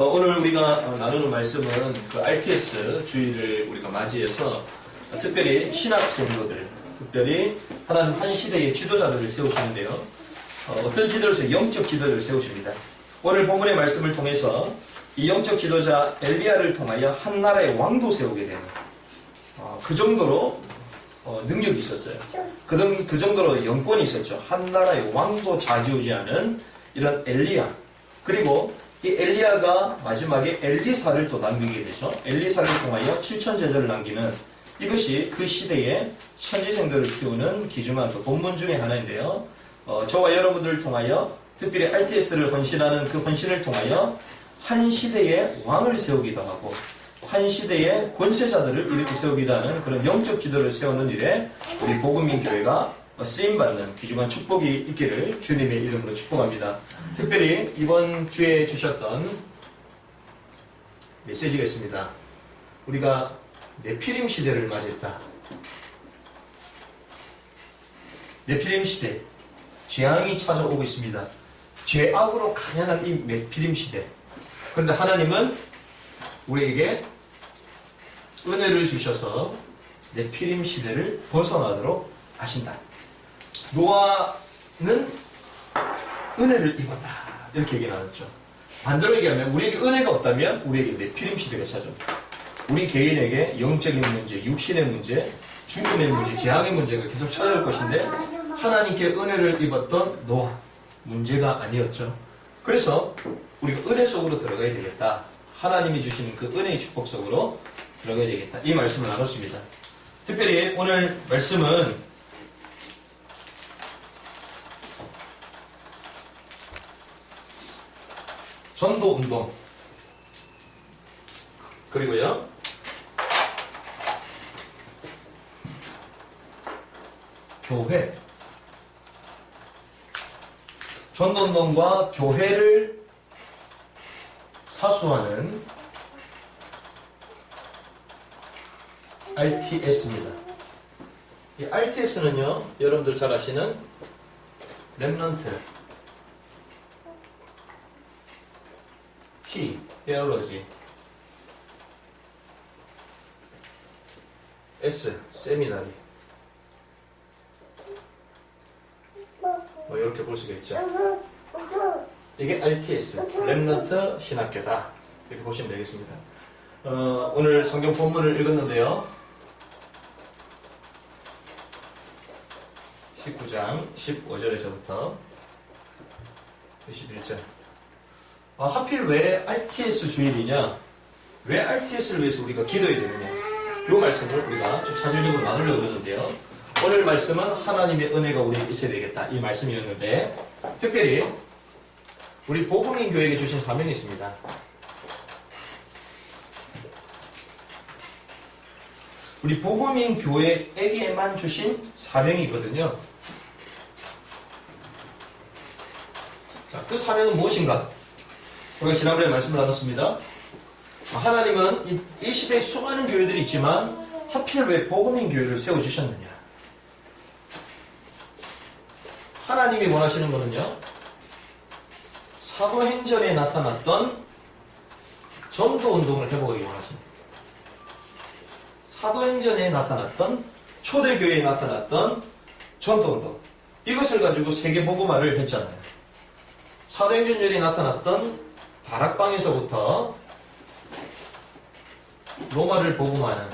오늘 우리가 나누는 말씀은 그 RTS 주일을 우리가 맞이해서 특별히 신학 성도들, 특별히 하나님 한 시대의 지도자들을 세우시는데요. 어떤 지도를 세우세요? 영적 지도를 세우십니다. 오늘 본문의 말씀을 통해서 이 영적 지도자 엘리야를 통하여 한 나라의 왕도 세우게 되는 그 정도로 능력이 있었어요. 그 정도로 영권이 있었죠. 한 나라의 왕도 좌지우지하는 이런 엘리야. 그리고 이 엘리야가 마지막에 엘리사를 또 남기게 되죠. 엘리사를 통하여 7천 제자를 남기는 이것이 그 시대의 선지생들을 키우는 귀중한 또 본문 중에 하나인데요. 저와 여러분들을 통하여 특별히 RTS를 헌신하는 그 헌신을 통하여 한 시대의 왕을 세우기도 하고 한 시대의 권세자들을 이렇게 세우기도 하는 그런 영적 지도를 세우는 일에 우리 복음인 교회가 쓰임받는 귀중한 축복이 있기를 주님의 이름으로 축복합니다. 특별히 이번 주에 주셨던 메시지가 있습니다. 우리가 네피림 시대를 맞이했다. 네피림 시대, 재앙이 찾아오고 있습니다. 죄악으로 가난한 이 네피림 시대. 그런데 하나님은 우리에게 은혜를 주셔서 네피림 시대를 벗어나도록 하신다. 노아는 은혜를 입었다. 이렇게 얘기 나눴죠. 반대로 얘기하면 우리에게 은혜가 없다면 우리에게 네피림 시대가 찾아옵니다. 우리 개인에게 영적인 문제, 육신의 문제, 죽음의 문제, 재앙의 문제가 계속 찾아올 것인데 하나님께 은혜를 입었던 노아 문제가 아니었죠. 그래서 우리가 은혜 속으로 들어가야 되겠다. 하나님이 주시는 그 은혜의 축복 속으로 들어가야 되겠다. 이 말씀을 나눴습니다. 특별히 오늘 말씀은 전도운동 그리고요 교회 전도운동과 교회를 사수하는 RTS입니다. 이 RTS는요 여러분들 잘 아시는 렘넌트 T, Theology S, 세미나리 뭐 이렇게 볼 수가 있죠. 이게 RTS, 렘넌트 신학교다. 이렇게 보시면 되겠습니다. 오늘 성경 본문을 읽었는데요. 19장 15절에서부터 21절. 하필 왜 RTS 주일이냐? 왜 RTS를 위해서 우리가 기도해야 되느냐? 이 말씀을 우리가 좀 사실적으로 나누려고 그러는데요. 오늘 말씀은 하나님의 은혜가 우리에게 있어야 되겠다. 이 말씀이었는데 특별히 우리 복음인 교회에게 주신 사명이 있습니다. 우리 복음인 교회에게만 주신 사명이 있거든요. 자, 그 사명은 무엇인가? 우리가 지난번에 말씀을 나눴습니다. 하나님은 이 시대에 수많은 교회들이 있지만 하필 왜 복음인 교회를 세워주셨느냐? 하나님이 원하시는 것은요. 사도행전에 나타났던 전도운동을 해보기 원하십니다. 사도행전에 나타났던 초대교회에 나타났던 전도운동 이것을 가지고 세계복음화를 했잖아요. 사도행전에 나타났던 다락방에서부터 로마를 복음하는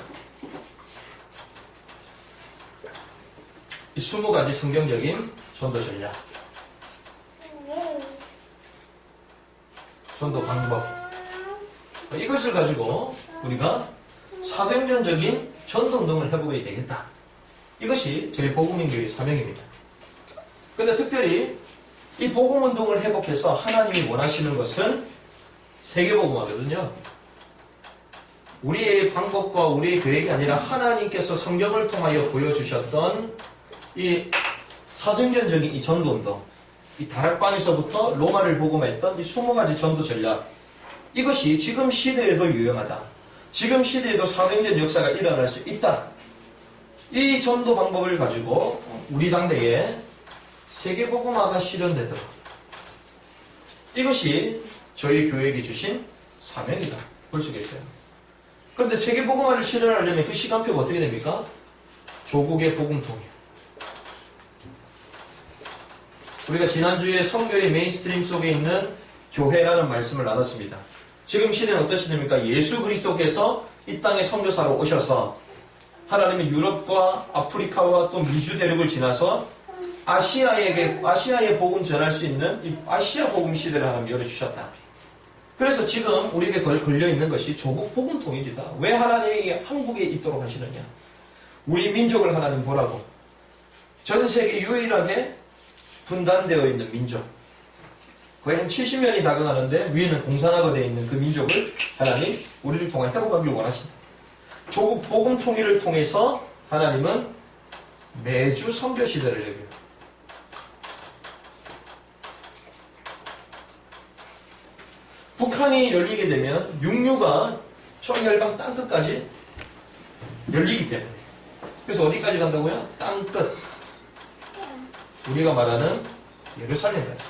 이 20가지 성경적인 전도 전략, 전도 방법 이것을 가지고 우리가 사도행전적인 전도운동을 해보게 되겠다. 이것이 저희 복음인교회의 사명입니다. 그런데 특별히 이 복음운동을 회복해서 하나님이 원하시는 것은 세계복음화거든요. 우리의 방법과 우리의 계획이 아니라 하나님께서 성경을 통하여 보여주셨던 이 사도행전적인 이 전도운동, 이 다락방에서부터 로마를 복음했던 이 20가지 전도 전략 이것이 지금 시대에도 유용하다. 지금 시대에도 사도행전 역사가 일어날 수 있다. 이 전도 방법을 가지고 우리 당대에 세계복음화가 실현되도록 이것이 저희 교회에게 주신 사명이다. 볼 수가 있어요. 그런데 세계복음화를 실현하려면 그 시간표가 어떻게 됩니까? 조국의 복음통이에요. 우리가 지난주에 선교의 메인스트림 속에 있는 교회라는 말씀을 나눴습니다. 지금 시대는 어떤 시대입니까? 예수 그리스도께서 이 땅에 선교사로 오셔서 하나님의 유럽과 아프리카와 또 미주 대륙을 지나서 아시아에 복음 전할 수 있는 이 아시아 복음 시대를 하나님 열어주셨다. 그래서 지금 우리에게 걸려있는 것이 조국 복음 통일이다. 왜 하나님이 한국에 있도록 하시느냐? 우리 민족을 하나님 보라고. 전 세계 유일하게 분단되어 있는 민족. 거의 한 70년이 다가가는데 위에는 공산화가 되어 있는 그 민족을 하나님 우리를 통해 회복하길 원하신다. 조국 복음 통일을 통해서 하나님은 매주 선교 시대를 열어요. 북한이 열리게 되면 육류가 청열방 땅끝까지 열리기 때문에. 그래서 어디까지 간다고요? 땅끝. 우리가 말하는 예루살렘까지.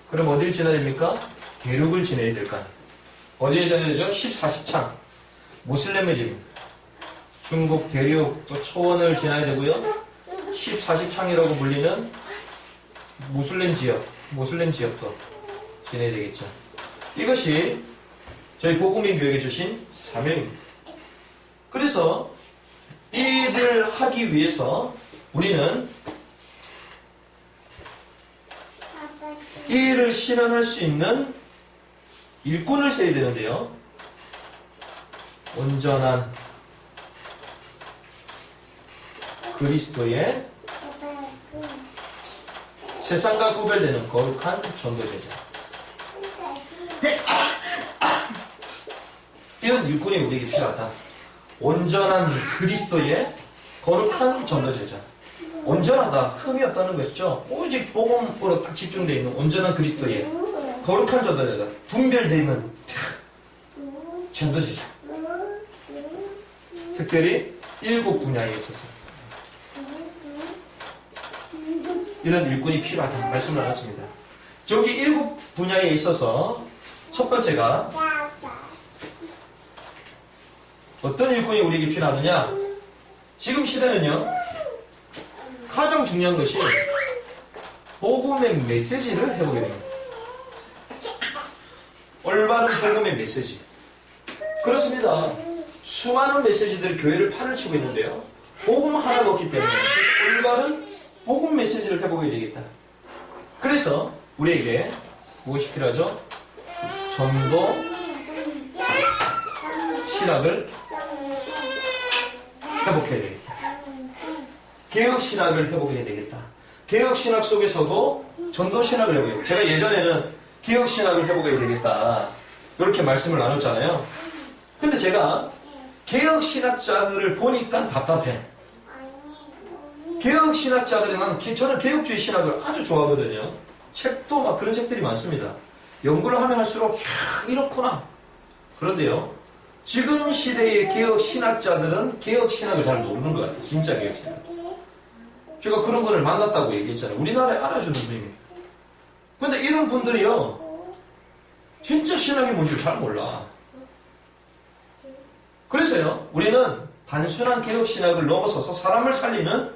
그럼 어디를 지나야 됩니까? 대륙을 지나야 될까? 어디에 지나야 되죠? 14식창. 모슬렘의 집. 중국 대륙 또 초원을 지나야 되고요. 14식창이라고 불리는 모슬렘 지역도 지내야 되겠죠. 이것이 저희 복음인 교회에 주신 사명입니다. 그래서 이 일을 하기 위해서 우리는 이 일을 실현할 수 있는 일꾼을 세워야 되는데요. 온전한 그리스도의 세상과 구별되는 거룩한 전도제자. 이런 일꾼이 우리에게 필요하다. 온전한 그리스도의 거룩한 전도제자. 온전하다. 흠이 없다는 것이죠. 오직 복음으로 딱 집중되어 있는 온전한 그리스도의 거룩한 전도제자. 분별되어 있는 전도제자. 특별히 7 분야에 있어서 이런 일꾼이 필요하다 말씀을 나눴습니다. 저기 7 분야에 있어서 첫 번째가 어떤 일꾼이 우리에게 필요하느냐? 지금 시대는요, 가장 중요한 것이 복음의 메시지를 해보게 됩니다. 올바른 복음의 메시지. 그렇습니다. 수많은 메시지들이 교회를 판을 치고 있는데요. 복음 하나도 없기 때문에 올바른 복음 메시지를 해보게 되겠다. 그래서 우리에게 무엇이 필요하죠? 전도 신학을 회복해야 되겠다. 개혁신학을 회복해야 되겠다. 개혁신학 속에서도 전도신학을 회복해야 되겠다. 제가 예전에는 개혁신학을 회복해야 되겠다. 이렇게 말씀을 나눴잖아요. 근데 제가 개혁신학자들을 보니까 답답해. 개혁신학자들은 저는 개혁주의 신학을 아주 좋아하거든요. 책도 막 그런 책들이 많습니다. 연구를 하면 할수록 이렇구나. 그런데요. 지금 시대의 개혁신학자들은 개혁신학을 잘 모르는 것 같아요. 진짜 개혁신학. 제가 그런 분을 만났다고 얘기했잖아요. 우리나라에 알아주는 분입니다. 근데 이런 분들이요. 진짜 신학이 뭔지 잘 몰라. 그래서요. 우리는 단순한 개혁신학을 넘어서서 사람을 살리는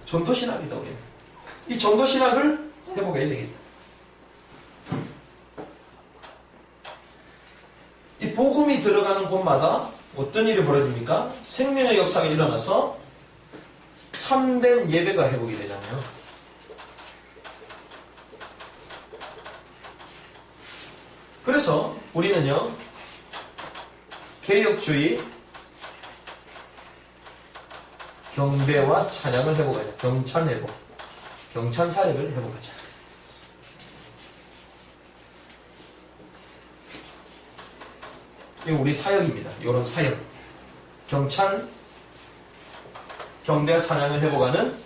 전도신학이다. 우리는. 이 전도신학을 회복해야 되겠다. 이 복음이 들어가는 곳마다 어떤 일이 벌어집니까? 생명의 역사가 일어나서 참된 예배가 회복이 되잖아요. 그래서 우리는요, 개혁주의 경배와 찬양을 회복하자. 경찬 회복. 경찬 사역을 회복하자. 이거 우리 사역입니다. 이런 사역. 경찬, 경배와 찬양을 회복하는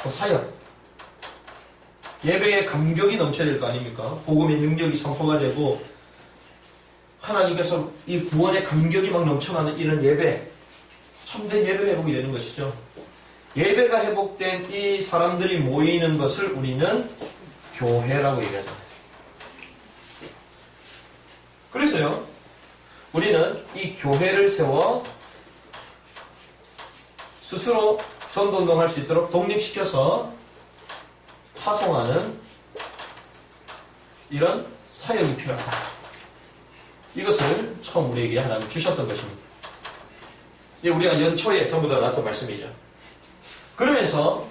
그 사역. 예배에 감격이 넘쳐야 될 거 아닙니까? 복음의 능력이 선포가 되고 하나님께서 이 구원의 감격이 막 넘쳐나는 이런 예배. 참된 예배 회복이 되는 것이죠. 예배가 회복된 이 사람들이 모이는 것을 우리는 교회라고 얘기하잖아요. 그래서요, 우리는 이 교회를 세워 스스로 전도운동할 수 있도록 독립시켜서 파송하는 이런 사역이 필요하다. 이것을 처음 우리에게 하나님 주셨던 것입니다. 이게 우리가 연초에 전부 다 나왔던 말씀이죠. 그러면서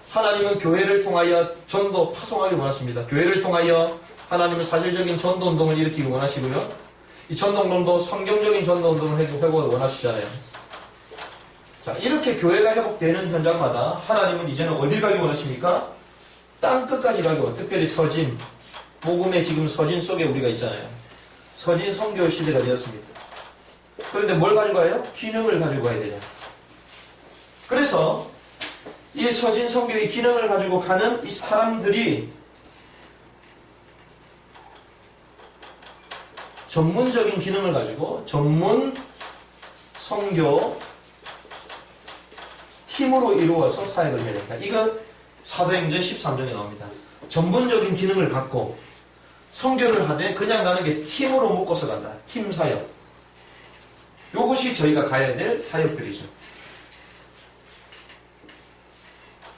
하나님은 교회를 통하여 전도 파송하기 원하십니다. 교회를 통하여 하나님은 사실적인 전도운동을 일으키기 원하시고요. 이 전도운동도 성경적인 전도운동을 해보기 원하시잖아요. 자, 이렇게 교회가 회복되는 현장마다 하나님은 이제는 어딜 가기 원하십니까? 땅 끝까지 가기 원하십니다. 특별히 서진, 복음의 지금 서진 속에 우리가 있잖아요. 서진 선교 시대가 되었습니다. 그런데 뭘 가지고 가요? 기능을 가지고 가야 되잖아요. 그래서 이 서진 선교의 기능을 가지고 가는 이 사람들이 전문적인 기능을 가지고 전문 선교 팀으로 이루어서 사역을 해야 된다. 이거 사도행전 13장에 나옵니다. 전문적인 기능을 갖고 선교를 하되 그냥 가는 게 팀으로 묶어서 간다. 팀 사역. 이것이 저희가 가야 될 사역들이죠.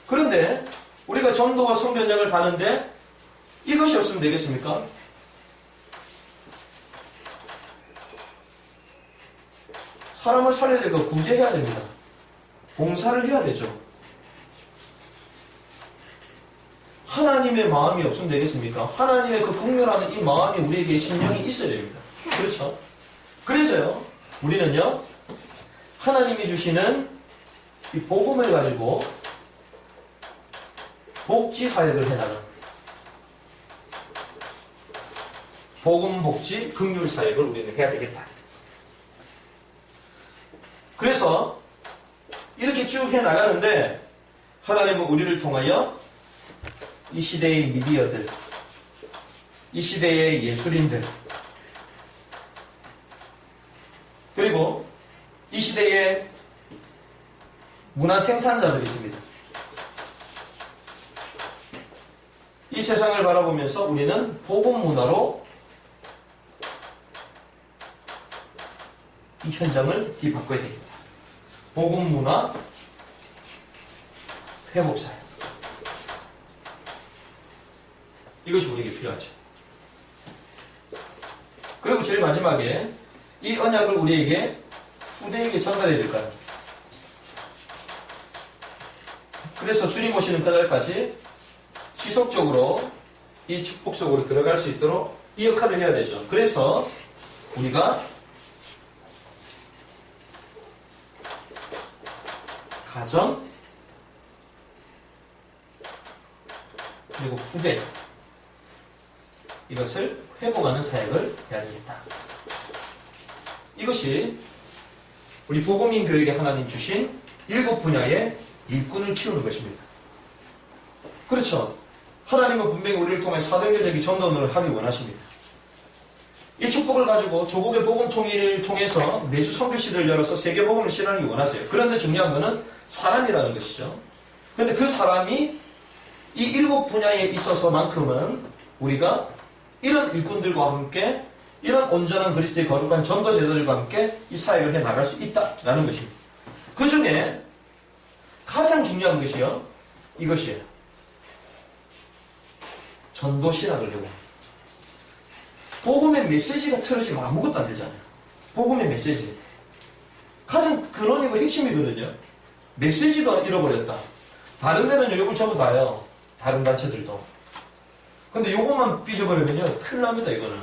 그런데 우리가 전도와 선교 현장을 가는데 이것이 없으면 되겠습니까? 사람을 살려야 될 거 구제해야 됩니다. 봉사를 해야 되죠. 하나님의 마음이 없으면 되겠습니까? 하나님의 그 국률하는 이 마음이 우리에게 신령이 있어야 됩니다. 그렇죠? 그래서요, 우리는요, 하나님이 주시는 이 복음을 가지고 복지 사역을 해나가는 복음, 복지, 긍휼 사역을 우리는 해야 되겠다. 그래서 이렇게 쭉 해나가는데 하나님은 우리를 통하여 이 시대의 미디어들, 이 시대의 예술인들, 그리고 이 시대의 문화 생산자들이 있습니다. 이 세상을 바라보면서 우리는 복음 문화로 이 현장을 뒤바꿔야 됩니다. 복음 문화 회복사역. 이것이 우리에게 필요하죠. 그리고 제일 마지막에 이 언약을 우리에게 후대에게 전달해야 될까요? 그래서 주님 오시는 그날까지 지속적으로 이 축복 속으로 들어갈 수 있도록 이 역할을 해야 되죠. 그래서 우리가 가정 그리고 후대 이것을 회복하는 사역을 해야 되겠다. 이것이 우리 복음인 교회에 하나님 주신 7 분야의 일꾼을 키우는 것입니다. 그렇죠. 하나님은 분명히 우리를 통해 사도행전적인 전도를 하기 원하십니다. 이 축복을 가지고 조국의 복음 통일을 통해서 매주 선교시를 열어서 세계 복음을 실현하기 원하세요. 그런데 중요한 것은 사람이라는 것이죠. 그런데 그 사람이 이 7 분야에 있어서만큼은 우리가 이런 일꾼들과 함께 이런 온전한 그리스도의 거룩한 전도 제도들과 함께 이 사역을 해 나갈 수 있다라는 것입니다. 그 중에 가장 중요한 것이요, 이것이에요. 전도 신학을 해고 복음의 메시지가 틀어지면 아무것도 안 되잖아요. 복음의 메시지. 가장 근원이고 핵심이거든요. 메시지가 잃어버렸다. 다른 데는 요걸 전부 다요. 다른 단체들도. 근데 요것만 삐져버리면요, 큰일 납니다, 이거는.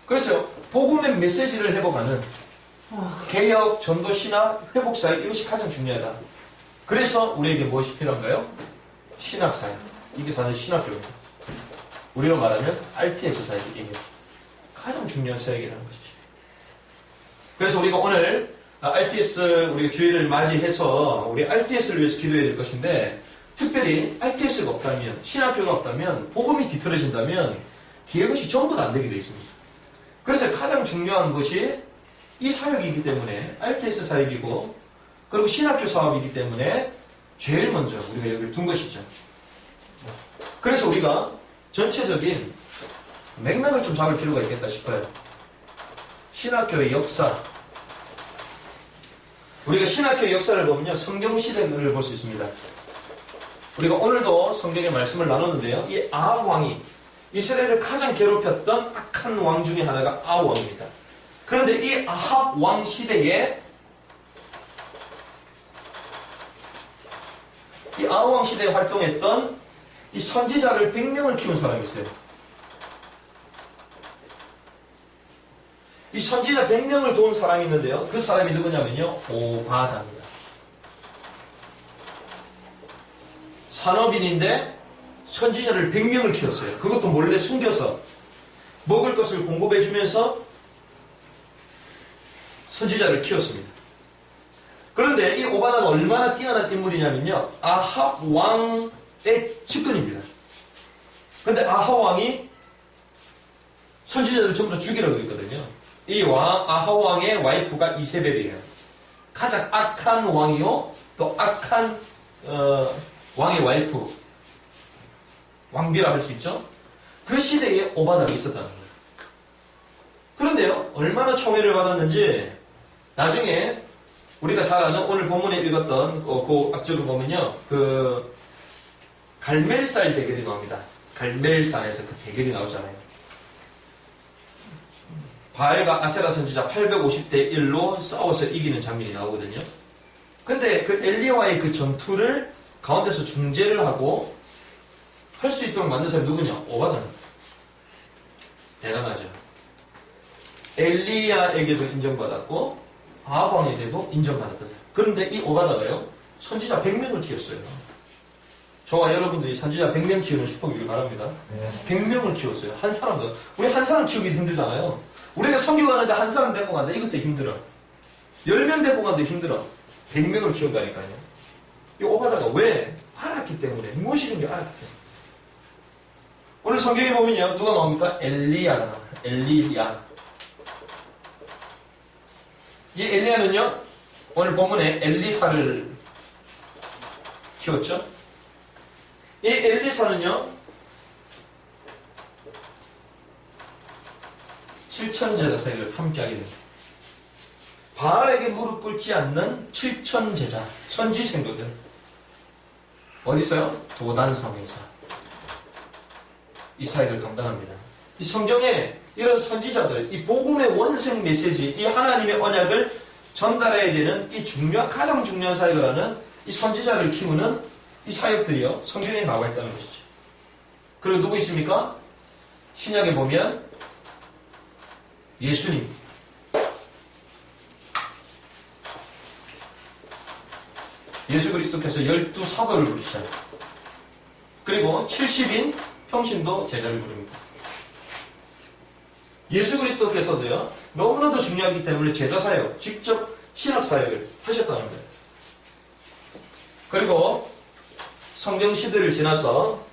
그래서 복음의 메시지를 회복하는 개혁, 전도, 신학, 회복사역, 이것이 가장 중요하다. 그래서 우리에게 무엇이 필요한가요? 신학사역. 이게 사실 신학교입니다. 우리로 말하면 RTS 사역이 가장 중요한 사역이라는 것이죠. 그래서 우리가 오늘 RTS 우리가 주일을 맞이해서 우리 RTS를 위해서 기도해야 될 것인데, 특별히 RTS가 없다면, 신학교가 없다면, 복음이 뒤틀어진다면 뒤에 것이 전부 다 안 되게 되어 있습니다. 그래서 가장 중요한 것이 이 사역이기 때문에 RTS 사역이고, 그리고 신학교 사업이기 때문에 제일 먼저 우리가 여기를 둔 것이죠. 그래서 우리가 전체적인 맥락을 좀 잡을 필요가 있겠다 싶어요. 신학교의 역사. 우리가 신학교의 역사를 보면요, 성경시대를 볼 수 있습니다. 우리가 오늘도 성경의 말씀을 나누는데요, 이 아합 왕이 이스라엘을 가장 괴롭혔던 악한 왕 중에 하나가 아합 왕입니다. 그런데 이 아합 왕 시대에 이 아합 왕 시대에 활동했던 이 선지자를 100명을 키운 사람이 있어요. 이 선지자 100명을 도운 사람이 있는데요. 그 사람이 누구냐면요, 오바다입니다. 산업인인데 선지자를 100명을 키웠어요. 그것도 몰래 숨겨서 먹을 것을 공급해주면서 선지자를 키웠습니다. 그런데 이 오바다가 얼마나 뛰어난 인물이냐면요, 아합 왕의 측근입니다. 그런데 아합 왕이 선지자들을 전부 다 죽이라고 했거든요. 이 아합 왕의 와이프가 이세벨이에요. 가장 악한 왕이요, 또 악한 왕의 와이프, 왕비라 할 수 있죠. 그 시대에 오바다가 있었다는 거예요. 그런데요, 얼마나 총애를 받았는지 나중에 우리가 잘 아는 오늘 본문에 읽었던 그 앞쪽을 보면요, 그 갈멜살 대결이 나옵니다. 갈멜산에서 그 대결이 나오잖아요. 바알과 아세라 선지자 850대 1로 싸워서 이기는 장면이 나오거든요. 근데 그 엘리야와의 그 전투를 가운데서 중재를 하고 할 수 있도록 만든 사람이 누구냐? 오바다는. 대단하죠. 엘리야에게도 인정받았고 아합 왕에게도 인정받았던 사람. 그런데 이 오바다가요, 선지자 100명을 키웠어요. 저와 여러분들이 선지자 100명 키우는 축복이길 바랍니다. 100명을 키웠어요. 한 사람도. 우리 한 사람 키우기 힘들잖아요. 우리가 선교 가는데 한 사람 데리고 간다. 이것도 힘들어. 10명 데리고 가는데 힘들어. 100명을 키운다니까요. 이 오바다가 왜? 알았기 때문에. 무엇이 중요해? 알았기 때문에. 오늘 성경에 보면요, 누가 나옵니까? 엘리야가 나와요. 엘리야. 이 엘리야는요, 오늘 본문에 엘리사를 키웠죠? 이 엘리사는요, 7천제자 사역을 함께하게 됩니다. 바알에게 무릎 꿇지 않는 7천제자, 선지생도들. 어디서요? 도단성에서 이 사역을 감당합니다. 이 성경에 이런 선지자들, 이 복음의 원생 메시지, 이 하나님의 언약을 전달해야 되는 이 가장 중요한 사역을 하는 이 선지자를 키우는 이 사역들이요, 성경에 나와 있다는 것이죠. 그리고 누구 있습니까? 신약에 보면 예수님. 예수 그리스도께서 12사도를 부르시잖아요. 그리고 70인 평신도 제자를 부릅니다. 예수 그리스도께서도요, 너무나도 중요하기 때문에 제자사역, 직접 신학사역을 하셨다는 거예요. 그리고 성경시대를 지나서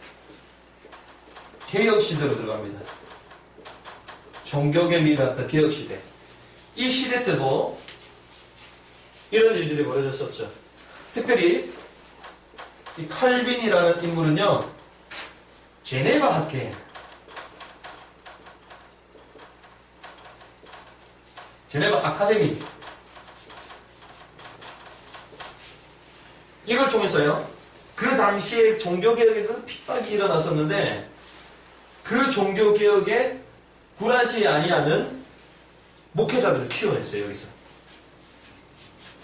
개혁시대로 들어갑니다. 종교개혁이 일어났던 개혁시대. 이 시대 때도 이런 일들이 벌어졌었죠. 특별히 이 칼빈이라는 인물은요, 제네바 학회, 제네바 아카데미, 이걸 통해서요, 그 당시에 종교개혁에 그 핍박이 일어났었는데 그 종교개혁에 굴하지 아니하는 목회자들을 키워냈어요. 여기서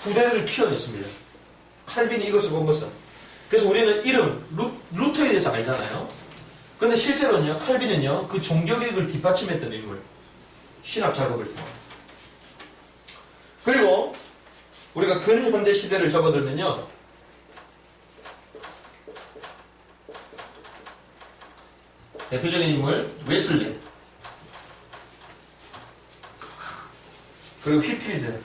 후대를 키워냈습니다. 칼빈이 이것을 본 것은. 그래서 우리는 이름 루터에 대해서 알잖아요. 그런데 실제로는요, 칼빈은요, 그 종교개혁을 뒷받침했던 인물, 신학 작업을 통해. 그리고 우리가 근현대 시대를 접어들면요, 대표적인 인물 웨슬리, 그리고 휘필드,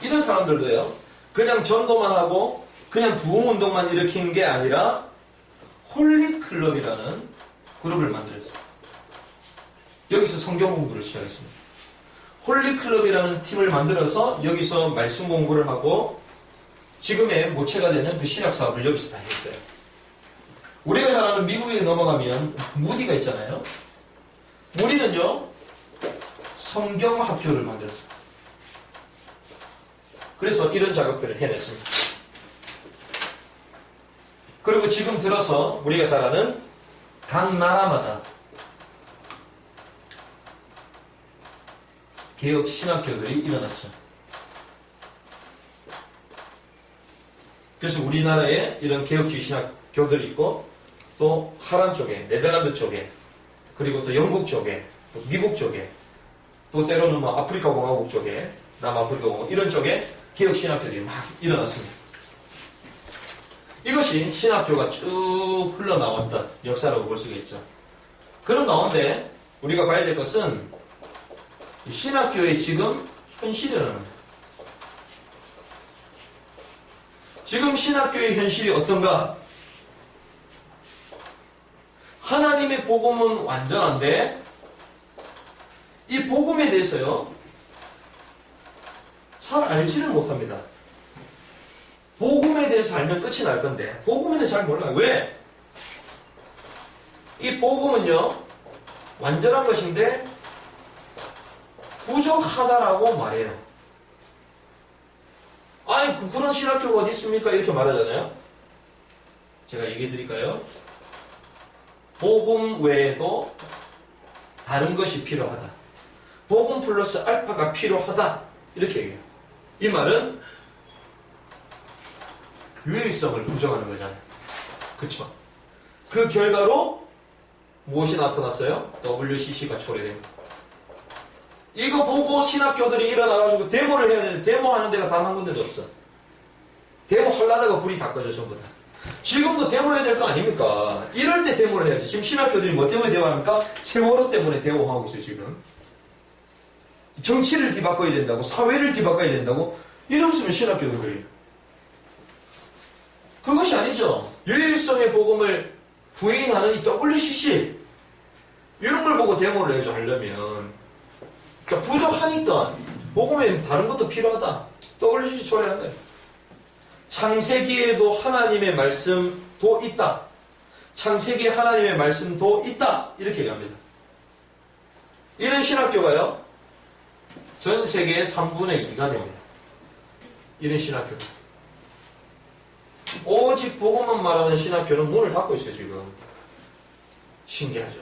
이런 사람들도요, 그냥 전도만 하고 그냥 부흥운동만 일으킨 게 아니라 홀리클럽이라는 그룹을 만들었어요. 여기서 성경 공부를 시작했습니다. 홀리클럽이라는 팀을 만들어서 여기서 말씀 공부를 하고 지금의 모체가 되는 그 신학사업을 여기서 다 했어요. 우리가 잘 아는 미국에 넘어가면 무디가 있잖아요. 무디는요, 성경학교를 만들었습니다. 그래서 이런 작업들을 해냈습니다. 그리고 지금 들어서 우리가 잘 아는 각 나라마다 개혁 신학교들이 일어났죠. 그래서 우리나라에 이런 개혁주의 신학교들이 있고, 또 하란 쪽에, 네덜란드 쪽에, 그리고 또 영국 쪽에, 또 미국 쪽에, 또 때로는 뭐 아프리카 공화국 쪽에, 남아프리카 공화국 이런 쪽에 개혁 신학교들이 막 일어났습니다. 이것이 신학교가 쭉 흘러나왔던 역사라고 볼 수가 있죠. 그런 가운데 우리가 봐야 될 것은 신학교의 지금 현실이라는 겁니다. 지금 신학교의 현실이 어떤가? 하나님의 복음은 완전한데 이 복음에 대해서요 잘 알지를 못합니다. 복음에 대해서 알면 끝이 날 건데 복음에 대해서 잘 몰라요. 왜? 이 복음은요 완전한 것인데 부족하다라고 말해요. 아니 그런 신학교가 어디 있습니까? 이렇게 말하잖아요. 제가 얘기해 드릴까요? 복음 외에도 다른 것이 필요하다. 복음 플러스 알파가 필요하다. 이렇게 얘기해요. 이 말은 유일성을 부정하는 거잖아요. 그쵸? 그 결과로 무엇이 나타났어요? WCC가 초래됩니다. 이거 보고 신학교들이 일어나가지고 데모를 해야 되는데 데모하는 데가 단 한 군데도 없어. 데모 하려다가 불이 다 꺼져 전부 다. 지금도 데모해야 될 거 아닙니까? 이럴 때 데모를 해야지. 지금 신학교들이 뭐 때문에 데모합니까? 세월호 때문에 데모하고 있어요 지금. 정치를 뒤바꿔야 된다고, 사회를 뒤바꿔야 된다고 이러면서 신학교도 그래요. 그것이 아니죠. 유일성의 복음을 부인하는 이 WCC 이런 걸 보고 데모를 해줘 하려면 그러니까 부족하니까 복음에 다른 것도 필요하다. WCC 초래한다. 창세기에도 하나님의 말씀도 있다. 창세기에 하나님의 말씀도 있다. 이렇게 얘기합니다. 이런 신학교가요. 전 세계의 3분의 2가 됩니다. 이런 신학교. 오직 복음만 말하는 신학교는 문을 닫고 있어요, 지금. 신기하죠.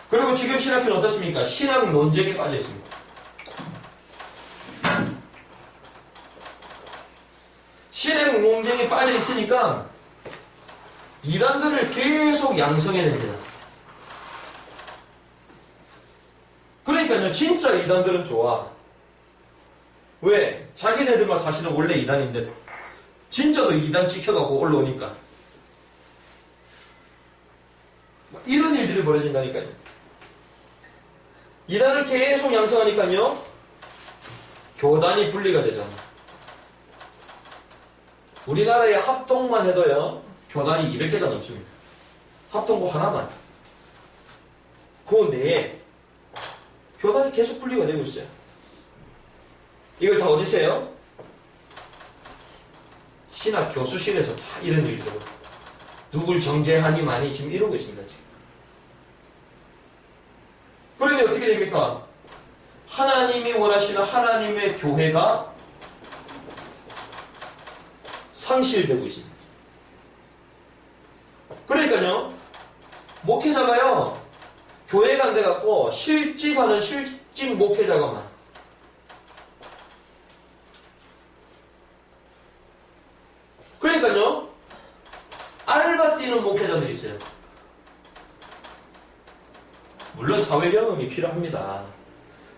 그리고 지금 신학교는 어떻습니까? 신학 논쟁에 빠져 있습니다. 신학 논쟁에 빠져 있으니까 이단들을 계속 양성해냅니다. 그러니까요, 진짜 이단들은 좋아. 왜? 자기네들만 사실은 원래 이단인데 진짜도 이단 찍혀갖고 올라오니까 이런 일들이 벌어진다니까요. 이단을 계속 양성하니까요 교단이 분리가 되잖아. 우리나라의 합동만 해도요 교단이 200개가 넘습니다. 합동고 하나만. 그 내에 교단이 계속 분리가 되고 있어요. 이걸 다 어디서 해요? 신학 교수실에서 다 이런 일이 되고 누굴 정죄하니 많이 지금 이러고 있습니다. 지금. 그러니 어떻게 됩니까? 하나님이 원하시는 하나님의 교회가 상실되고 있습니다. 그러니까요 목회자가요 교회가 안 돼갖고 실직하는 실직 목회자가만. 그러니까요 알바 뛰는 목회자들이 있어요. 물론 사회 경험이 필요합니다.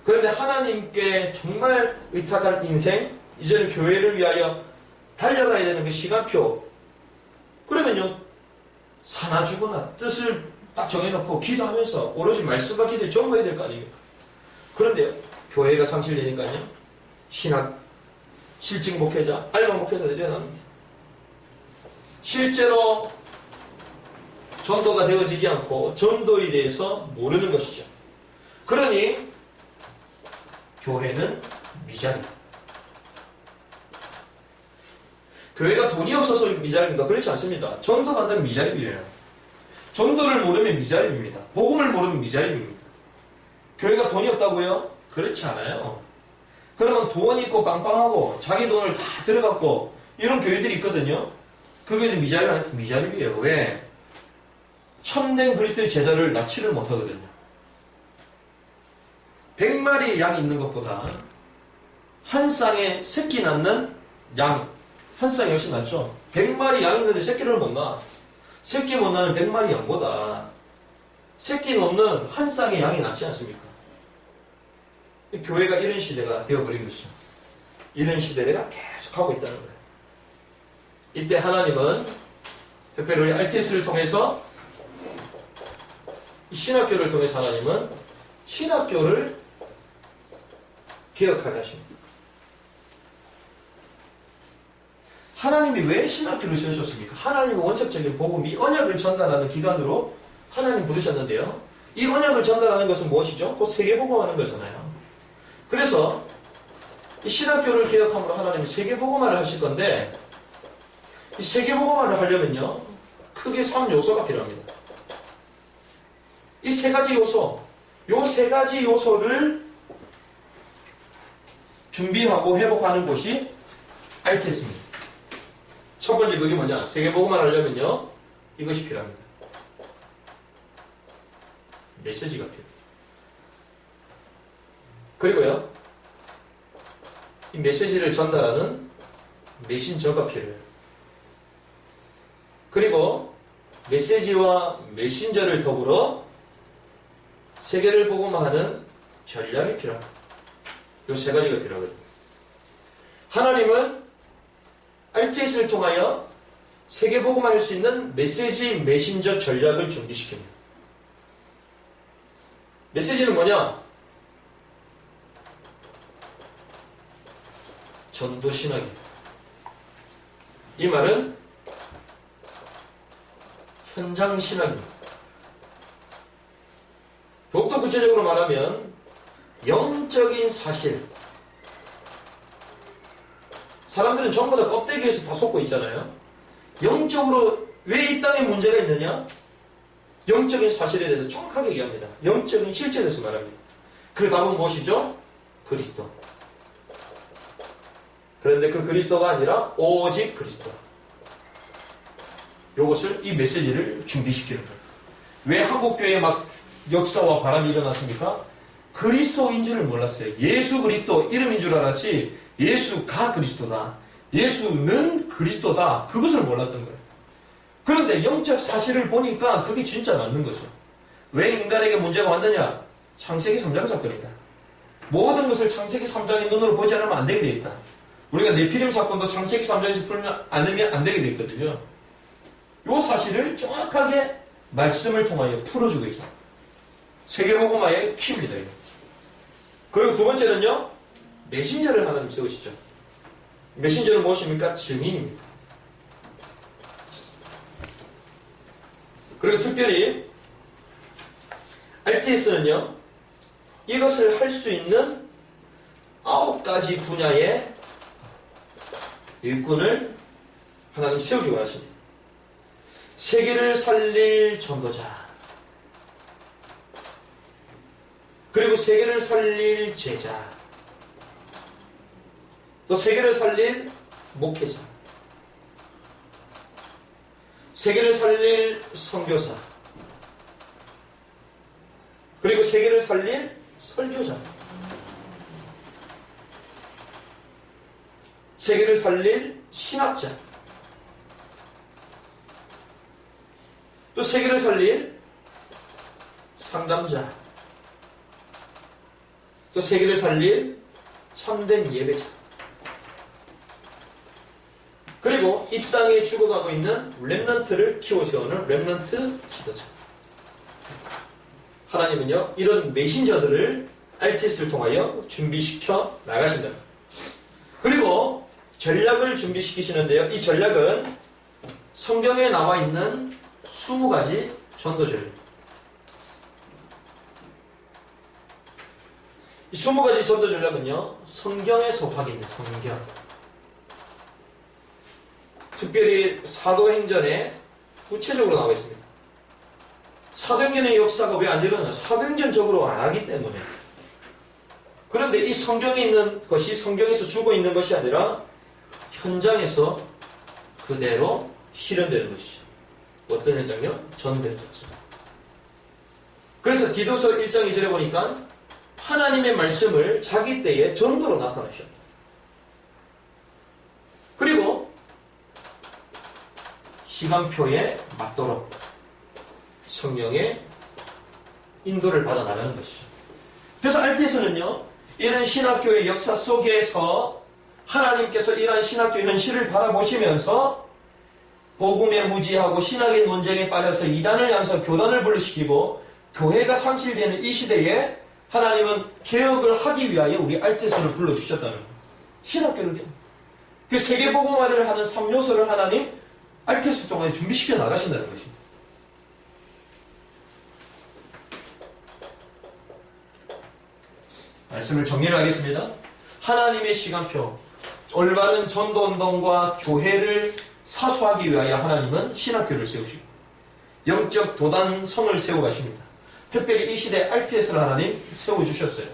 그런데 하나님께 정말 의탁한 인생, 이제는 교회를 위하여 달려가야 되는 그 시간표, 그러면요 사나 죽으나 뜻을 딱 정해놓고 기도하면서 오로지 말씀과 기도에 전부해야 될 거 아닙니까? 그런데 교회가 상실되니까요 신학 실직 목회자, 알바 목회자들이 일어납니다. 실제로 전도가 되어지지 않고 전도에 대해서 모르는 것이죠. 그러니 교회는 미자립. 교회가 돈이 없어서 미자립인가? 그렇지 않습니다. 전도가 안 되면 미자립이에요. 전도를 모르면 미자립입니다. 복음을 모르면 미자립입니다. 교회가 돈이 없다고요? 그렇지 않아요. 그러면 돈이 있고 빵빵하고 자기 돈을 다 들어갖고 이런 교회들이 있거든요. 그 교회는 미자립이에요. 왜? 참된 그리스도의 제자를 낳지를 못하거든요. 100마리 양이 있는 것보다 한 쌍에 새끼 낳는 양, 한 쌍이 훨씬 낫죠. 100마리 양이 있는데 새끼를 못 낳아. 새끼 못 낳는 100마리 양보다 새끼 놓는 한 쌍의 양이 낫지 않습니까? 교회가 이런 시대가 되어버린 것이죠. 이런 시대가 계속 하고 있다는 거예요. 이때 하나님은 특별히 우리 RTS를 통해서 이 신학교를 통해서 하나님은 신학교를 개혁하게 하십니다. 하나님이 왜 신학교를 세우셨습니까? 하나님의 원칙적인 복음이 언약을 전달하는 기관으로 하나님 부르셨는데요. 이 언약을 전달하는 것은 무엇이죠? 곧 세계복음하는 거잖아요. 그래서 이 신학교를 개혁함으로 하나님이 세계복음화를 하실 건데 이 세계복음화를 하려면요. 크게 3요소가 필요합니다. 이 세 가지 요소, 요 세 가지 요소를 준비하고 회복하는 곳이 RTS입니다. 첫 번째 그게 뭐냐? 세계복음화를 하려면요. 이것이 필요합니다. 메시지가 필요해요. 그리고요. 이 메시지를 전달하는 메신저가 필요해요. 그리고 메시지와 메신저를 더불어 세계를 복음화하는 전략이 필요합니다. 이 세 가지가 필요하거든요. 하나님은 RTS를 통하여 세계 복음화할 수 있는 메시지 메신저 전략을 준비시킵니다. 메시지는 뭐냐? 전도 신학이에요. 이 말은 현장 신학입니다. 더욱더 구체적으로 말하면 영적인 사실. 사람들은 전부 다 껍데기에서 다 속고 있잖아요. 영적으로 왜 이 땅에 문제가 있느냐? 영적인 사실에 대해서 정확하게 얘기합니다. 영적인 실체에 대해서 말합니다. 그 답은 무엇이죠? 그리스도. 그런데 그 그리스도가 아니라 오직 그리스도. 이것을 이 메시지를 준비시키는 거예요. 왜 한국교회에 막 역사와 바람이 일어났습니까? 그리스도인 줄을 몰랐어요. 예수 그리스도 이름인 줄 알았지 예수가 그리스도다. 예수는 그리스도다. 그것을 몰랐던 거예요. 그런데 영적 사실을 보니까 그게 진짜 맞는 거죠. 왜 인간에게 문제가 왔느냐? 창세기 3장 사건이다. 모든 것을 창세기 3장의 눈으로 보지 않으면 안 되게 돼 있다. 우리가 네피림 사건도 창세기 3장에서 풀면 않으면 안 되게 돼 있거든요. 이 사실을 정확하게 말씀을 통하여 풀어주고 있어요. 세계복음화의 키입니다. 이거. 그리고 두 번째는요. 메신저를 하나님 세우시죠. 메신저는 무엇입니까? 증인입니다. 그리고 특별히 RTS는요. 이것을 할 수 있는 9가지 분야의 일꾼을 하나님 세우기 원하십니다. 세계를 살릴 전도자, 그리고 세계를 살릴 제자, 또 세계를 살릴 목회자, 세계를 살릴 선교사, 그리고 세계를 살릴 설교자, 세계를 살릴 신학자, 또 세계를 살릴 상담자, 또 세계를 살릴 참된 예배자, 그리고 이 땅에 죽어가고 있는 렘넌트를 키워 세우는 렘넌트 지도자. 하나님은요, 이런 메신저들을 RTS를 통하여 준비시켜 나가신다. 그리고 전략을 준비시키시는데요. 이 전략은 성경에 나와 있는 20가지 전도 전략. 이 20가지 전도 전략은요, 성경에서 확인돼요. 성경. 특별히 사도행전에 구체적으로 나와 있습니다. 사도행전의 역사가 왜 안 일어나요? 사도행전적으로 안 하기 때문에. 그런데 이 성경에 있는 것이 성경에서 주고 있는 것이 아니라 현장에서 그대로 실현되는 것이죠. 어떤 현장요? 전대토서. 그래서 디도서 1장 2절에 보니까 하나님의 말씀을 자기 때에 전도로 나타내셨다. 그리고 시간표에 맞도록 성령의 인도를 받아 나가는 것이죠. 그래서 RTS는요, 이런 신학교의 역사 속에서 하나님께서 이러한 신학교 현실을 바라보시면서 복음에 무지하고 신학의 논쟁에 빠져서 이단을 향해서 교단을 분리시키고 교회가 상실되는 이 시대에 하나님은 개혁을 하기 위하여 우리 RTS를 불러주셨다는 거예요. 신학교를요. 그 세계복음화를 하는 3요소를 하나님 RTS 동안에 준비시켜 나가신다는 것입니다. 말씀을 정리를 하겠습니다. 하나님의 시간표, 올바른 전도운동과 교회를 사수하기 위하여 하나님은 신학교를 세우시고 영적 도단성을 세워가십니다. 특별히 이 시대에 RTS를 하나님 세워주셨어요.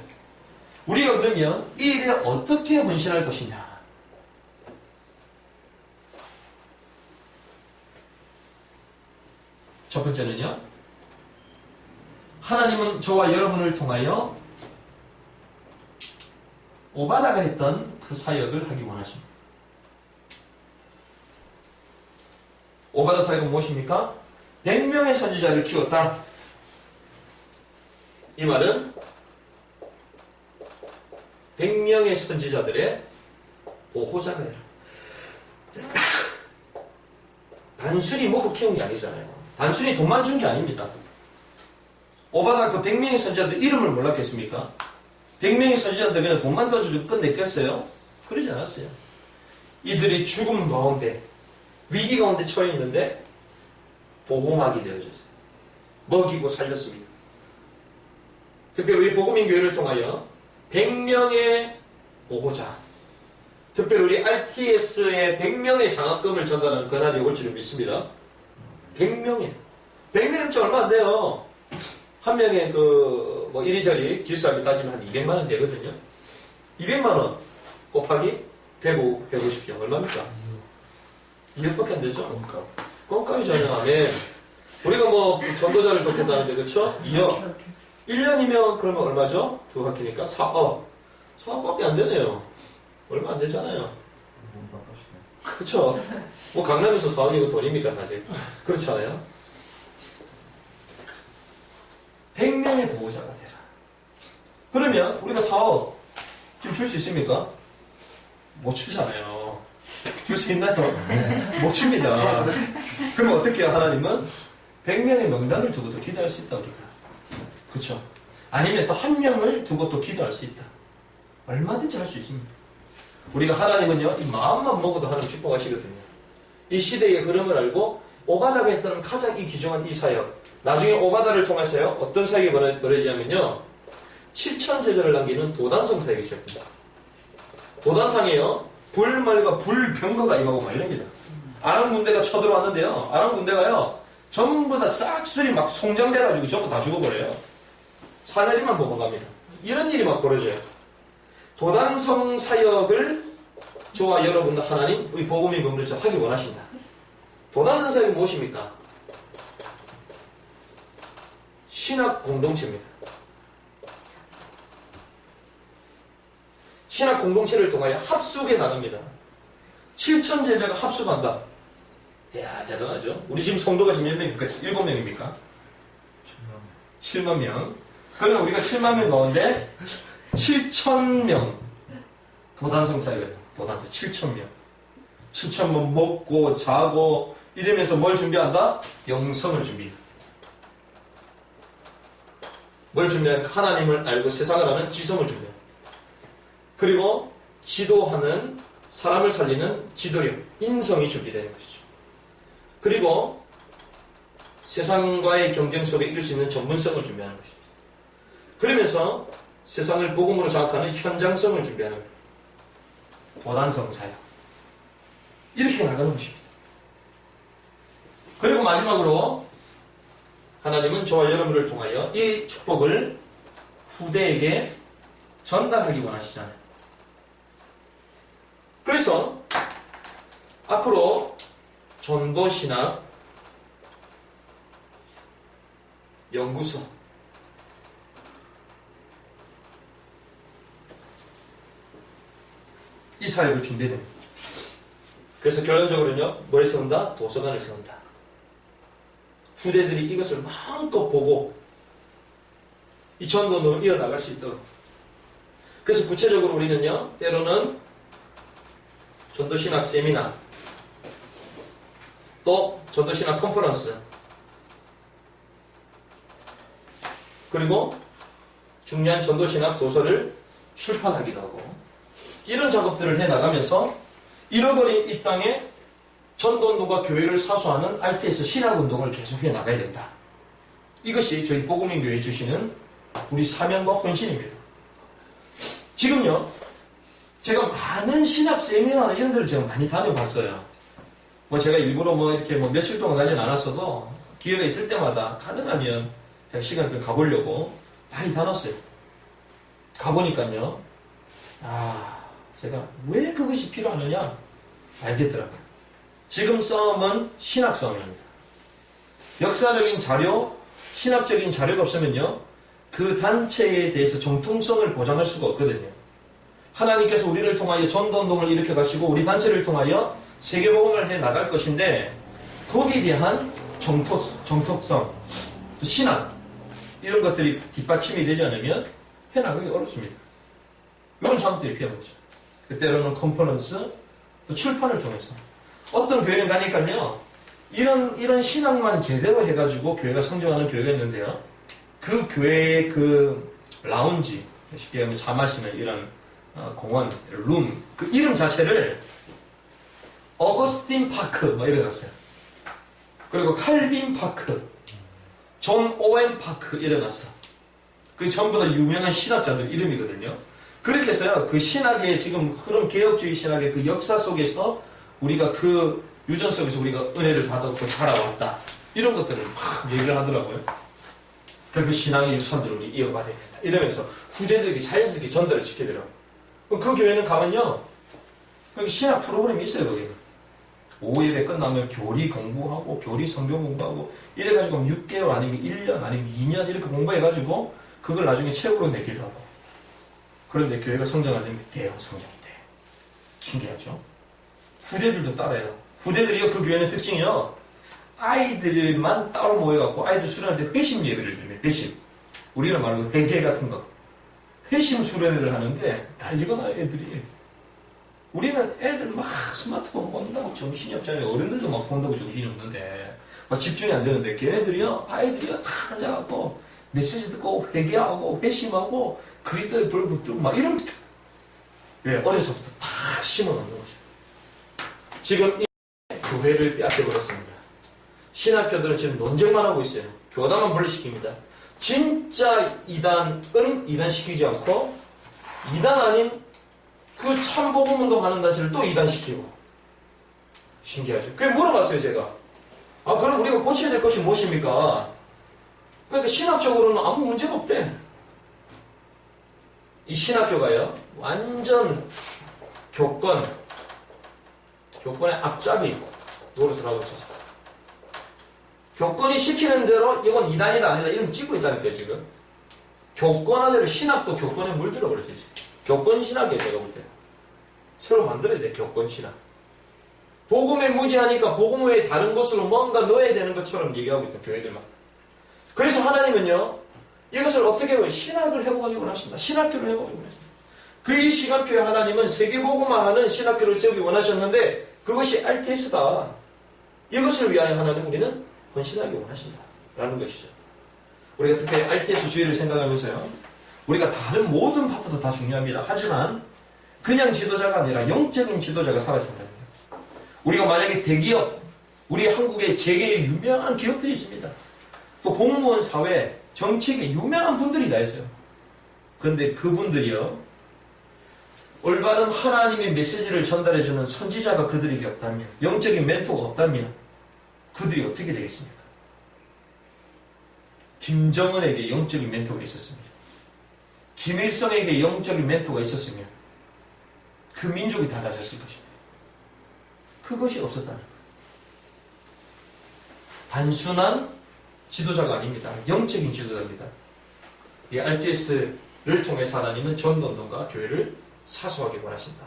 우리가 그러면 이 일에 어떻게 헌신할 것이냐? 첫 번째는요, 하나님은 저와 여러분을 통하여 오바다가 했던 그 사역을 하기 원하십니다. 오바다 사역은 무엇입니까? 100명의 선지자를 키웠다. 이 말은 100명의 선지자들의 보호자가 되라. 단순히 먹고 키운 게 아니잖아요. 단순히 돈만 준 게 아닙니다. 오바다 그 100명의 선지자들 이름을 몰랐겠습니까? 100명의 선지자들 그냥 돈만 던져주고 끝냈겠어요? 그러지 않았어요. 이들이 죽음 가운데, 위기 가운데 처해 있는데 보호막이 되어졌어요. 먹이고 살렸습니다. 특별히 우리 복음인 교회를 통하여 100명의 보호자, 특별히 우리 RTS의 100명의 장학금을 전달하는 그날이 올 줄을 믿습니다. 100명이 얼마 안 돼요. 한 명의 이리저리 기술하게 따지면 한 200만 원 되거든요. 200만 원 곱하기 150경 얼마입니까? 2억밖에 안 되죠? 껌값이잖아요. 아멘. 우리가 전도자를 돕겠다는데, 그렇죠? 2억. 1년이면 그러면 얼마죠? 두 학기니까 4억. 4억밖에 안 되네요. 얼마 안 되잖아요. 그렇죠? 강남에서 4억이고 돈입니까, 사실? 그렇잖아요. 100명의 보호자가 되라. 그러면 우리가 4억 지금 줄 수 있습니까? 못 주잖아요. 줄 수 있나요? 못 줍니다. 그럼 어떻게 해요? 하나님은 100명의 명단을 두고도 기도할 수 있다, 우리가. 그렇죠? 아니면 또 한 명을 두고도 기도할 수 있다. 얼마든지 할 수 있습니다. 우리가 하나님은요, 이 마음만 먹어도 하나님 축복하시거든요. 이 시대의 흐름을 알고 오바다가 했던 가장 이 귀중한 이 사역, 나중에 오바다를 통해서요, 어떤 사역이 벌어지냐면요, 7천 제자를 남기는 도단성 사역이 시작됩니다. 도단상에요, 불말과 불병거가 임하고 막 이럽니다. 아람 군대가 쳐들어왔는데요, 아람 군대가요, 전부 다 싹쓸이 막 송장돼가지고 전부 다 죽어버려요. 사내리만 도망갑니다. 이런 일이 막 벌어져요. 도단성 사역을 저와 여러분도 하나님, 우리 복음의 건물에서 하기 원하신다. 도단성 사역이 무엇입니까? 신학 공동체입니다. 신학 공동체를 통하여 합숙에 나갑니다. 7천 제자가 합숙한다. 이야, 대단하죠? 우리 지금 성도가 지금 몇 명입니까? 7명입니까? 7만 명. 그러면 우리가 7만 명 가운데 7천 명 도단성 사역을, 도단성 7천 명. 7천 명 먹고 자고 이러면서 뭘 준비한다? 영성을 준비한다. 뭘 준비하면 하나님을 알고 세상을 아는 지성을 준비합니다. 그리고 지도하는, 사람을 살리는 지도력, 인성이 준비되는 것이죠. 그리고 세상과의 경쟁 속에 이길 수 있는 전문성을 준비하는 것입니다. 그러면서 세상을 복음으로 장악하는 현장성을 준비하는 거예요. 도단성 사역. 이렇게 나가는 것입니다. 그리고 마지막으로 하나님은 저와 여러분을 통하여 이 축복을 후대에게 전달하기 원하시잖아요. 그래서 앞으로 전도신학 연구소 이 사역을 준비됩니다. 그래서 결론적으로는요, 뭘 세운다? 도서관을 세운다. 후대들이 이것을 마음껏 보고 이 전도를 이어나갈 수 있도록. 그래서 구체적으로 우리는요, 때로는 전도신학 세미나, 또 전도신학 컨퍼런스, 그리고 중요한 전도신학 도서를 출판하기도 하고, 이런 작업들을 해나가면서 잃어버린 이 땅에 전도운동과 교회를 사수하는 RTS 신학운동을 계속해 나가야 된다. 이것이 저희 복음인교회에 주시는 우리 사명과 헌신입니다. 지금요, 제가 많은 신학 세미나나 이런 데를 제가 많이 다녀봤어요. 제가 일부러 이렇게 며칠 동안 가진 않았어도 기회가 있을 때마다 가능하면 제가 시간을 좀 가보려고 많이 다녔어요. 가보니까요, 제가 왜 그것이 필요하느냐 알겠더라고요. 지금 싸움은 신학 싸움입니다. 역사적인 자료, 신학적인 자료가 없으면요, 그 단체에 대해서 정통성을 보장할 수가 없거든요. 하나님께서 우리를 통하여 전도운동을 일으켜 가시고 우리 단체를 통하여 세계복음을 해 나갈 것인데, 거기에 대한 정톡성, 신학 이런 것들이 뒷받침이 되지 않으면 해 나가기 어렵습니다. 이건 작업들이 필요한 거죠. 때로는 컨퍼런스, 또 출판을 통해서 어떤 교회는 가니까요, 이런 신학만 제대로 해가지고 교회가 성장하는 교회가 있는데요, 그 교회의 그 라운지, 쉽게 하면 차 마시는 이런 공원, 룸, 그 이름 자체를 어거스틴 파크 이래 놨어요. 그리고 칼빈 파크, 존 오웬 파크 이래 놨어. 그게 전부 다 유명한 신학자들 이름이거든요. 그렇게 해서요, 그 신학의 지금 흐름, 개혁주의 신학의 그 역사 속에서 우리가 그 유전 속에서 우리가 은혜를 받았고 자라왔다, 이런 것들을 막 얘기를 하더라고요. 그래서 그 신앙의 유산들을 우리 이어받아야 된다 이러면서 후대들에게 자연스럽게 전달을 시키더라고요. 그 교회는 가면요, 거기 신학 프로그램이 있어요. 거기는 오후 예배 끝나면 교리 공부하고 교리 성경 공부하고 이래가지고 6개월 아니면 1년 아니면 2년 이렇게 공부해가지고 그걸 나중에 책으로 내기도 하고. 그런데 교회가 성장하려면 대형 성장이 돼. 신기하죠? 후대들도 따라요. 후대들이요, 그 교회는 특징이요, 아이들만 따로 모여갖고 아이들 수련할 때 회심 예배를 드려요. 회심. 우리는 말로 회개 같은 거. 회심 수련회를 하는데 난리가 나요, 애들이. 우리는 애들 막 스마트폰 본다고 정신이 없잖아요. 어른들도 막 본다고 정신이 없는데 막 집중이 안 되는데, 걔네들이요, 아이들이요, 다 앉아갖고 메시지 듣고 회개하고 회심하고 그리스도의 불 붙들고 막 이럽니다. 왜? 어려서부터 다 심어놓는 거죠. 지금 이 교회를 빼앗겨버렸습니다. 신학교들은 지금 논쟁만 하고 있어요. 교단만 분리시킵니다. 진짜 이단은 이단시키지 않고, 이단 아닌 그 참복음운동 하는 단체를 또 이단시키고. 신기하죠? 그게 물어봤어요, 제가. 그럼 우리가 고쳐야 될 것이 무엇입니까? 그러니까 신학적으로는 아무 문제가 없대. 이 신학교가요, 완전 교권의 앞잡이 노릇을 하고 있어서, 교권이 시키는 대로 이건 이단이다 아니다 이런 찍고 있다니까요. 지금 교권화대로 신학도 교권에 물들어 버릴 수 있어요. 교권 신학이에요. 제가 볼 때 새로 만들어야 돼. 교권 신학. 복음에 무지하니까 복음 외에 다른 것으로 뭔가 넣어야 되는 것처럼 얘기하고 있던 교회들만. 그래서 하나님은요, 이것을 어떻게 해요? 신학을 회복하기 원하신다. 신학교를 회복하기 원하신다. 그 이 시간표에 하나님은 세계복음화하는 신학교를 세우기 원하셨는데, 그것이 RTS다. 이것을 위하여 하나님 우리는 헌신하기 원하신다 라는 것이죠. 우리가 특히 RTS 주의를 생각하면서요, 우리가 다른 모든 파트도 다 중요합니다. 하지만 그냥 지도자가 아니라 영적인 지도자가 살아야 된다. 우리가 만약에 대기업, 우리 한국에 재계에 유명한 기업들이 있습니다. 또 공무원 사회, 정치계 유명한 분들이 다 있어요. 그런데 그분들이요, 올바른 하나님의 메시지를 전달해주는 선지자가 그들에게 없다면, 영적인 멘토가 없다면 그들이 어떻게 되겠습니까? 김정은에게 영적인 멘토가 있었습니다. 김일성에게 영적인 멘토가 있었으면 그 민족이 달라졌을 것입니다. 그것이 없었다는 거예요. 단순한 지도자가 아닙니다. 영적인 지도자입니다. 이 RTS를 통해서 하나님은 전도운동과 교회를 사수하기 원하신다.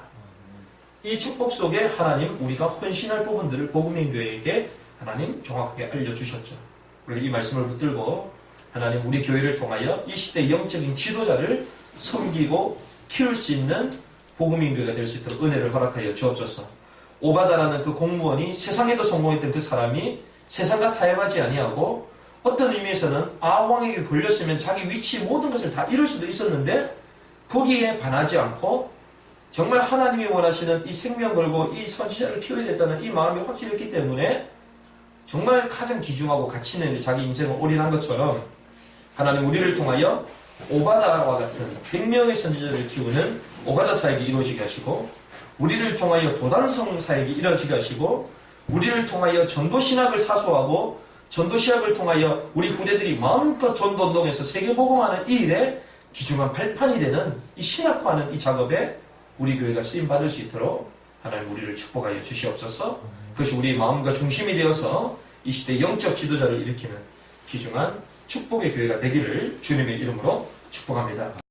이 축복 속에 하나님 우리가 헌신할 부분들을 복음인 교회에게 하나님 정확하게 알려주셨죠. 우리가 이 말씀을 붙들고 하나님 우리 교회를 통하여 이 시대 영적인 지도자를 섬기고 키울 수 있는 복음인 교회가 될 수 있도록 은혜를 허락하여 주옵소서. 오바다라는 그 공무원이 세상에도 성공했던 그 사람이 세상과 타협하지 아니하고 어떤 의미에서는 아왕에게 걸렸으면 자기 위치 모든 것을 다 잃을 수도 있었는데 거기에 반하지 않고 정말 하나님이 원하시는 이 생명 걸고 이 선지자를 키워야 된다는 이 마음이 확실했기 때문에 정말 가장 귀중하고 가치 있는 자기 인생을 올인한 것처럼 하나님 우리를 통하여 오바다와 같은 100명의 선지자를 키우는 오바다 사역이 이루어지게 하시고 우리를 통하여 도단성 사역이 이루어지게 하시고 우리를 통하여 전도신학을 사수하고 전도시학을 통하여 우리 후대들이 마음껏 전도운동에서 세계복음하는 이 일에 귀중한 발판이 되는 이 신학화하는 이 작업에 우리 교회가 쓰임받을 수 있도록 하나님 우리를 축복하여 주시옵소서. 그것이 우리 마음과 중심이 되어서 이 시대 영적 지도자를 일으키는 귀중한 축복의 교회가 되기를 주님의 이름으로 축복합니다.